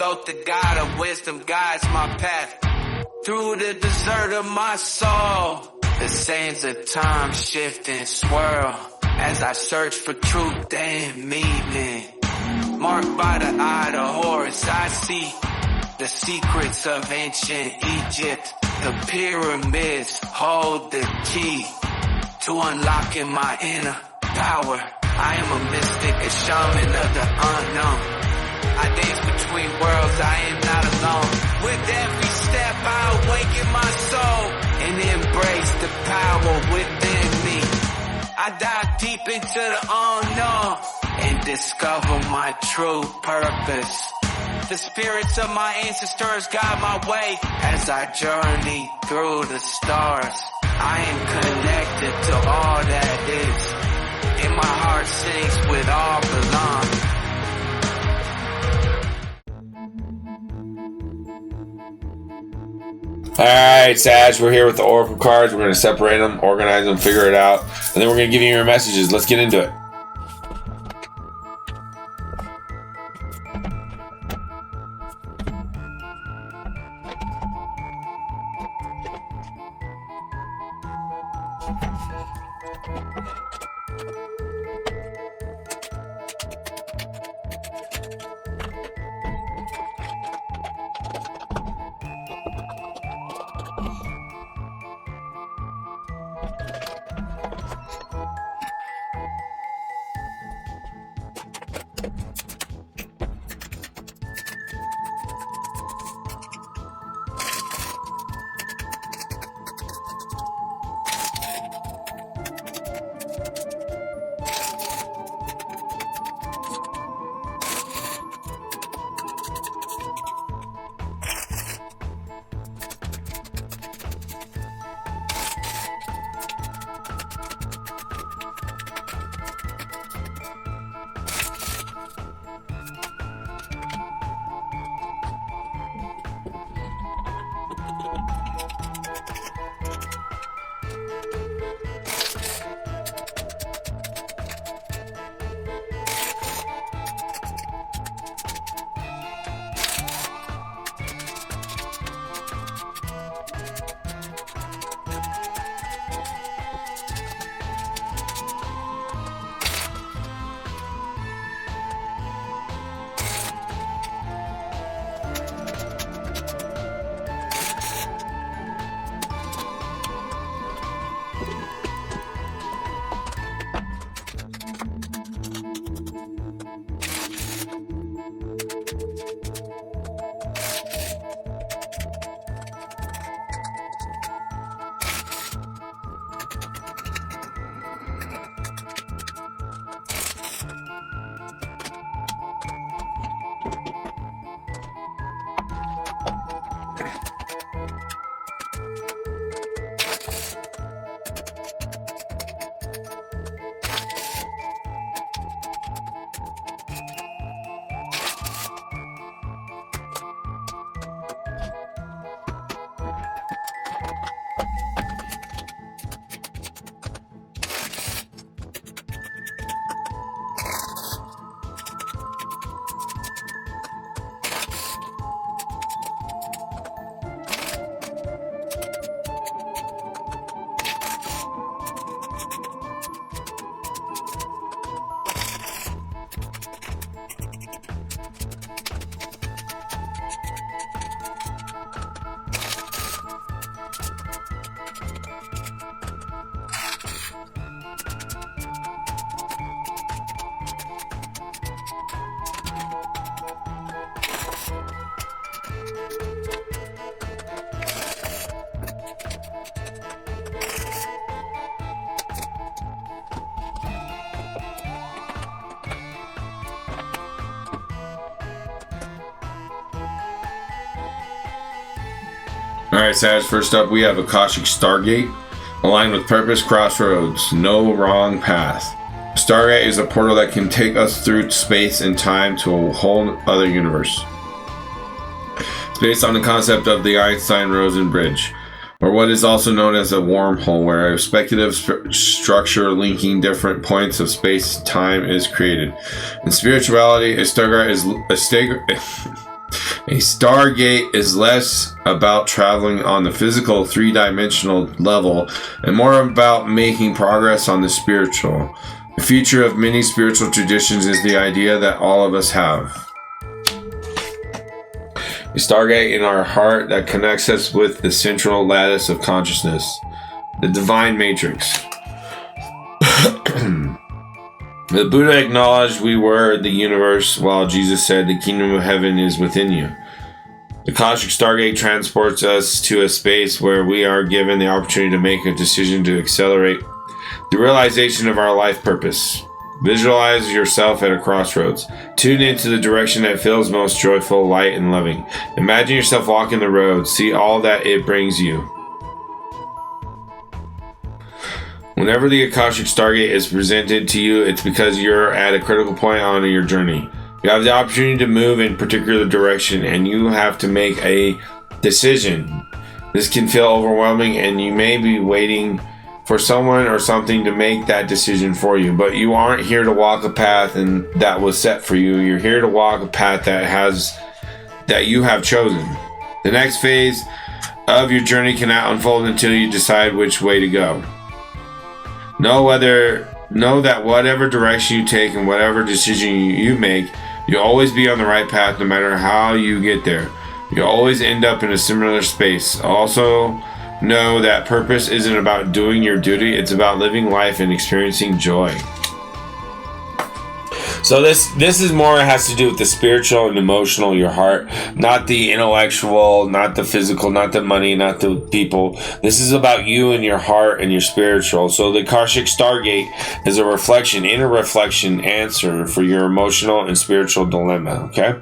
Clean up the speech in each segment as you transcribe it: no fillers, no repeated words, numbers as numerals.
Though the God of wisdom guides my path through the desert of my soul. The sands of time shift and swirl as I search for truth and meaning. Marked by the eye of Horus, I see the secrets of ancient Egypt. The pyramids hold the key to unlocking my inner power. I am a mystic, a shaman of the unknown. I dance between worlds, I am not alone. With every step I awaken my soul and embrace the power within me. I dive deep into the unknown and discover my true purpose. The spirits of my ancestors guide my way as I journey through the stars. I am connected to all that is, and my heart sings with all belong. Alright, Sag, we're here with the Oracle cards. We're going to separate them, organize them, figure it out, and then we're going to give you your messages. Let's get into it. Alright, Sag, first up we have Akashic Stargate. Aligned with purpose, crossroads, no wrong path. Stargate is a portal that can take us through space and time to a whole other universe. It's based on the concept of the Einstein-Rosen bridge, or what is also known as a wormhole, where a speculative structure linking different points of space-time is created. In spirituality, a Stargate A stargate is less about traveling on the physical three-dimensional level and more about making progress on the spiritual. The future of many spiritual traditions is the idea that all of us have. A stargate in our heart that connects us with the central lattice of consciousness, the divine matrix. The Buddha acknowledged we were the universe, while Jesus said the kingdom of heaven is within you. The Cosmic Stargate transports us to a space where we are given the opportunity to make a decision to accelerate the realization of our life purpose. Visualize yourself at a crossroads. Tune into the direction that feels most joyful, light, and loving. Imagine yourself walking the road. See all that it brings you. Whenever the Akashic Stargate is presented to you, it's because you're at a critical point on your journey. You have the opportunity to move in a particular direction, and you have to make a decision. This can feel overwhelming, and you may be waiting for someone or something to make that decision for you. But you aren't here to walk a path that was set for you. You're here to walk a path that you have chosen. The next phase of your journey cannot unfold until you decide which way to go. Know that whatever direction you take and whatever decision you make, you'll always be on the right path no matter how you get there. You'll always end up in a similar space. Also, know that purpose isn't about doing your duty, it's about living life and experiencing joy. So this is more, it has to do with the spiritual and emotional, your heart, not the intellectual, not the physical, not the money, not the people. This is about you and your heart and your spiritual. So the Akashic Stargate is a reflection, inner reflection answer for your emotional and spiritual dilemma, okay?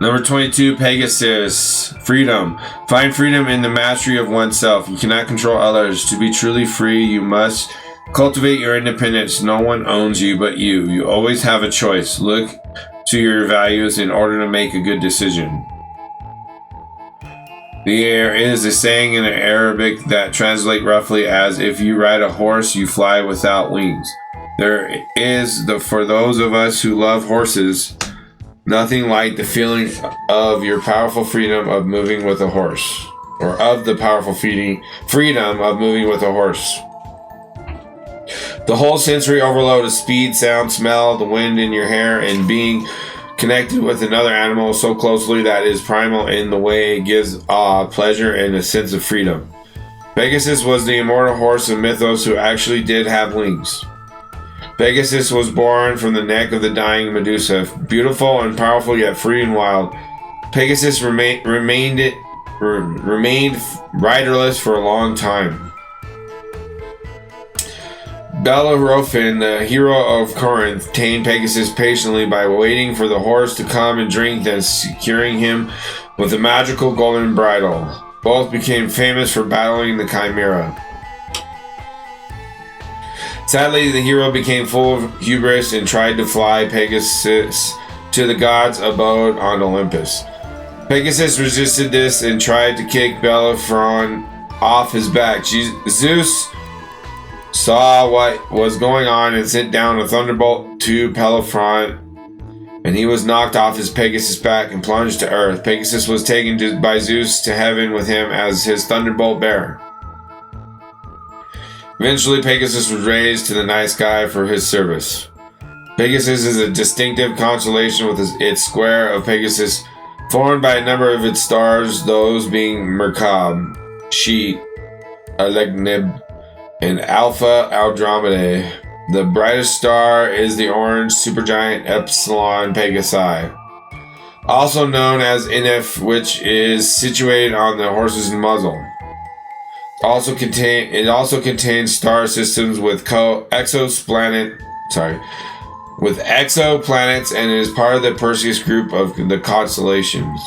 Number 22, Pegasus. Freedom. Find freedom in the mastery of oneself. You cannot control others. To be truly free, you must cultivate your independence. No one owns you but you. You always have a choice. Look to your values in order to make a good decision. There is a saying in Arabic that translates roughly as, if you ride a horse, you fly without wings. There is, for those of us who love horses, nothing like the feeling of your powerful freedom of moving with a horse, or of the powerful freedom of moving with a horse. The whole sensory overload of speed, sound, smell, the wind in your hair, and being connected with another animal so closely that is primal in the way it gives awe, pleasure, and a sense of freedom. Pegasus was the immortal horse of mythos who actually did have wings. Pegasus was born from the neck of the dying Medusa, beautiful and powerful yet free and wild. Pegasus remained riderless for a long time. Bellerophon, the hero of Corinth, tamed Pegasus patiently by waiting for the horse to come and drink, then securing him with a magical golden bridle. Both became famous for battling the Chimera. Sadly, the hero became full of hubris and tried to fly Pegasus to the god's abode on Olympus. Pegasus resisted this and tried to kick Bellerophon off his back. Zeus saw what was going on and sent down a thunderbolt to Bellerophon, and he was knocked off his Pegasus back and plunged to earth. Pegasus was taken by Zeus to heaven with him as his thunderbolt bearer. Eventually, Pegasus was raised to the night sky for his service. Pegasus is a distinctive constellation with its square of Pegasus formed by a number of its stars, those being Merkab, Sheet, Alegnib, and Alpha Andromedae. The brightest star is the orange supergiant Epsilon Pegasi, also known as Inif, which is situated on the horse's muzzle. It also contains star systems with exoplanets and is part of the Perseus group of the constellations.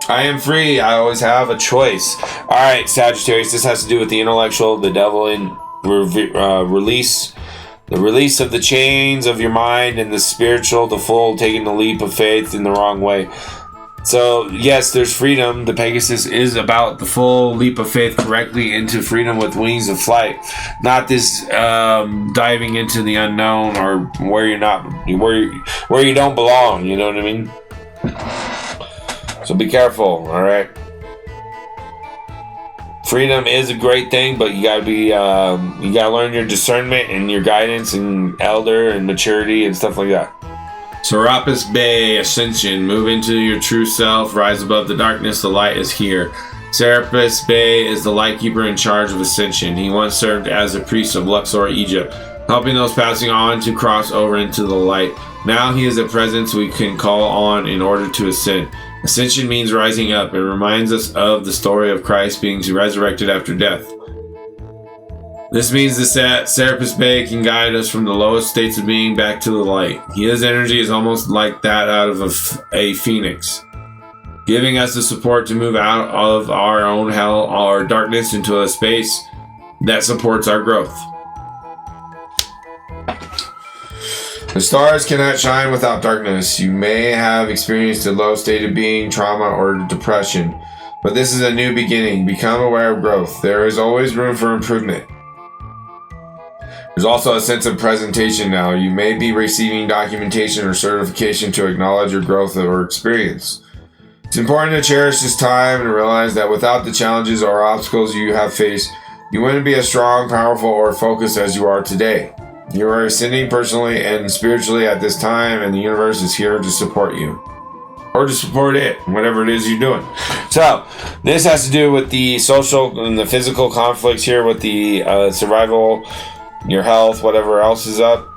I am free. I always have a choice. All right, Sagittarius. This has to do with the intellectual, the devil, and release. The release of the chains of your mind, and the spiritual, the full taking the leap of faith in the wrong way. So, yes, there's freedom. The Pegasus is about the full leap of faith correctly into freedom with wings of flight. Not this diving into the unknown or where you're not, where you don't belong. You know what I mean? So be careful, all right? Freedom is a great thing, but you gotta be, you gotta learn your discernment and your guidance and elder and maturity and stuff like that. Serapis Bay Ascension. Move into your true self. Rise above the darkness. The light is here. Serapis Bay is the lightkeeper in charge of Ascension. He once served as a priest of Luxor, Egypt, helping those passing on to cross over into the light. Now he is a presence we can call on in order to ascend. Ascension means rising up. It reminds us of the story of Christ being resurrected after death. This means the Serapis Bay can guide us from the lowest states of being back to the light. His energy is almost like that out of a phoenix, giving us the support to move out of our own hell or darkness into a space that supports our growth. The stars cannot shine without darkness. You may have experienced a low state of being, trauma, or depression, but this is a new beginning. Become aware of growth. There is always room for improvement. There's also a sense of presentation now. You may be receiving documentation or certification to acknowledge your growth or experience. It's important to cherish this time and realize that without the challenges or obstacles you have faced, you wouldn't be as strong, powerful, or focused as you are today. You are ascending personally and spiritually at this time, and the universe is here to support you. Or to support it, whatever it is you're doing. So, this has to do with the social and the physical conflicts here with the survival, your health, whatever else is up.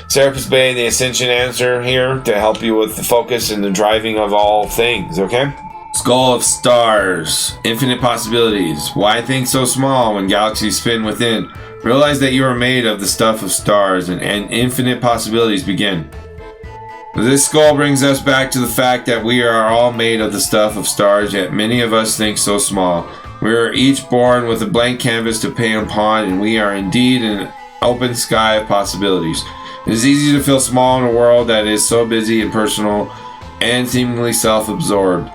Serapis Bay, the Ascension answer here to help you with the focus and the driving of all things, okay? Skull of Stars, infinite possibilities. Why think so small when galaxies spin within? Realize that you are made of the stuff of stars and infinite possibilities begin. This skull brings us back to the fact that we are all made of the stuff of stars, yet many of us think so small. We are each born with a blank canvas to paint upon, and we are indeed an open sky of possibilities. It is easy to feel small in a world that is so busy and personal and seemingly self-absorbed.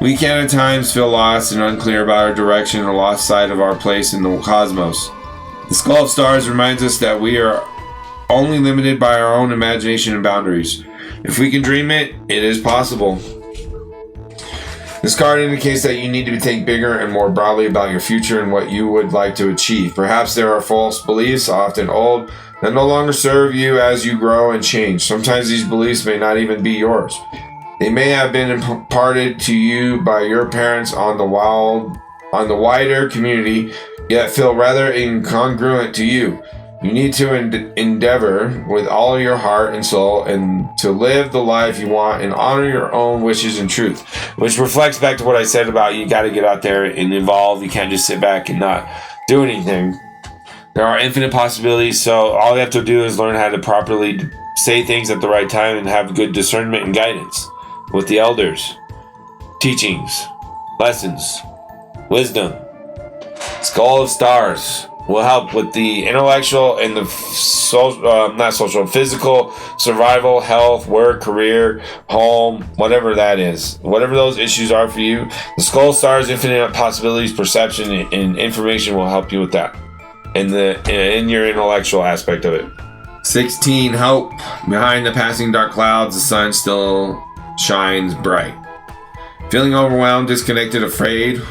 We can at times feel lost and unclear about our direction or lost sight of our place in the cosmos. The Skull of Stars reminds us that we are only limited by our own imagination and boundaries. If we can dream it, it is possible. This card indicates that you need to think bigger and more broadly about your future and what you would like to achieve. Perhaps there are false beliefs, often old, that no longer serve you as you grow and change. Sometimes these beliefs may not even be yours. They may have been imparted to you by your parents on the wider community, yet feel rather incongruent to you. You need to endeavor with all your heart and soul and to live the life you want and honor your own wishes and truth. Which reflects back to what I said about you got to get out there and evolve. You can't just sit back and not do anything. There are infinite possibilities, so all you have to do is learn how to properly say things at the right time and have good discernment and guidance with the elders, teachings, lessons, wisdom. Skull of Stars will help with the intellectual and the physical, survival, health, work, career, home, whatever that is. Whatever those issues are for you, the Skull of Stars, infinite possibilities, perception, and information will help you with that. In your intellectual aspect of it. 16, Hope. Behind the passing dark clouds, the sun still shines bright. Feeling overwhelmed, disconnected, afraid,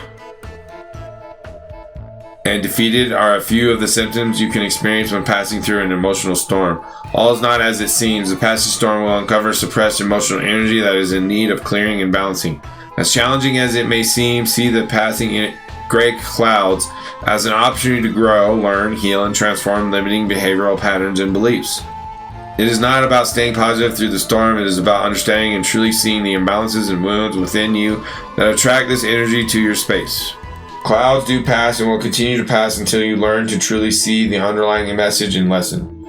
and defeated are a few of the symptoms you can experience when passing through an emotional storm. All is not as it seems. The passing storm will uncover suppressed emotional energy that is in need of clearing and balancing. As challenging as it may seem, see the passing gray clouds as an opportunity to grow, learn, heal, and transform limiting behavioral patterns and beliefs. It is not about staying positive through the storm. It is about understanding and truly seeing the imbalances and wounds within you that attract this energy to your space. Clouds do pass and will continue to pass until you learn to truly see the underlying message and lesson.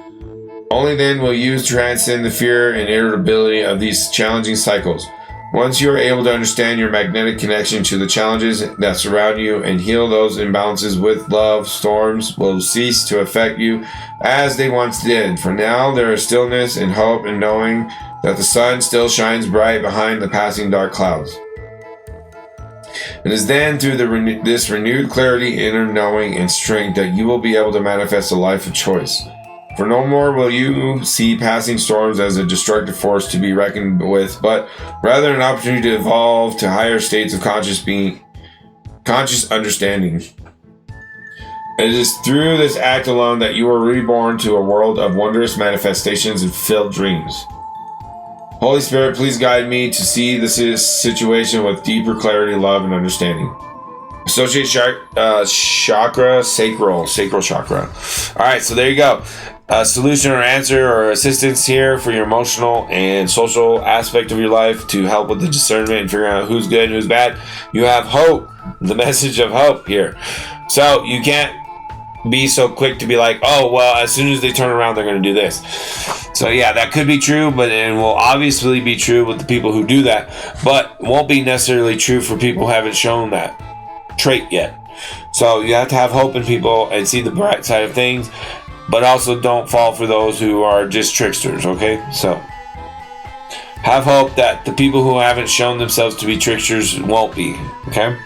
Only then will you transcend the fear and irritability of these challenging cycles. Once you are able to understand your magnetic connection to the challenges that surround you and heal those imbalances with love, storms will cease to affect you as they once did. For now, there is stillness and hope in knowing that the sun still shines bright behind the passing dark clouds. It is then through this renewed clarity, inner knowing, and strength that you will be able to manifest a life of choice. For no more will you see passing storms as a destructive force to be reckoned with, but rather an opportunity to evolve to higher states of conscious understanding. It is through this act alone that you are reborn to a world of wondrous manifestations and filled dreams. Holy Spirit, please guide me to see this situation with deeper clarity, love, and understanding. Associate chakra, sacral chakra. All right, so there you go. A solution or answer or assistance here for your emotional and social aspect of your life to help with the discernment and figuring out who's good and who's bad. You have hope, the message of hope here. So you can't be so quick to be like, oh, well, as soon as they turn around, they're going to do this. So yeah, that could be true, but it will obviously be true with the people who do that, but won't be necessarily true for people who haven't shown that trait yet. So you have to have hope in people and see the bright side of things, but also don't fall for those who are just tricksters, okay? So have hope that the people who haven't shown themselves to be tricksters won't be, okay?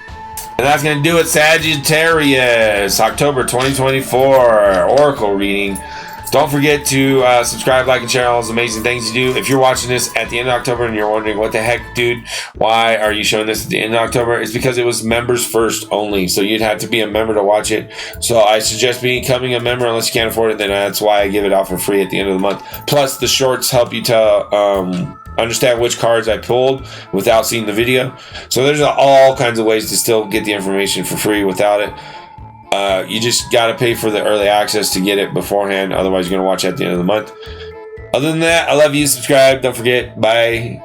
And that's going to do it, Sagittarius, October 2024 Oracle reading. Don't forget to subscribe, like, and share all those amazing things you do. If you're watching this at the end of October and you're wondering, what the heck, dude, why are you showing this at the end of October? It's because it was members first only, so you'd have to be a member to watch it. So I suggest becoming a member unless you can't afford it. Then that's why I give it out for free at the end of the month. Plus, the shorts help you to understand which cards I pulled without seeing the video. So there's all kinds of ways to still get the information for free without it. You just got to pay for the early access to get it beforehand. Otherwise, you're going to watch at the end of the month. Other than that, I love you. Subscribe. Don't forget. Bye.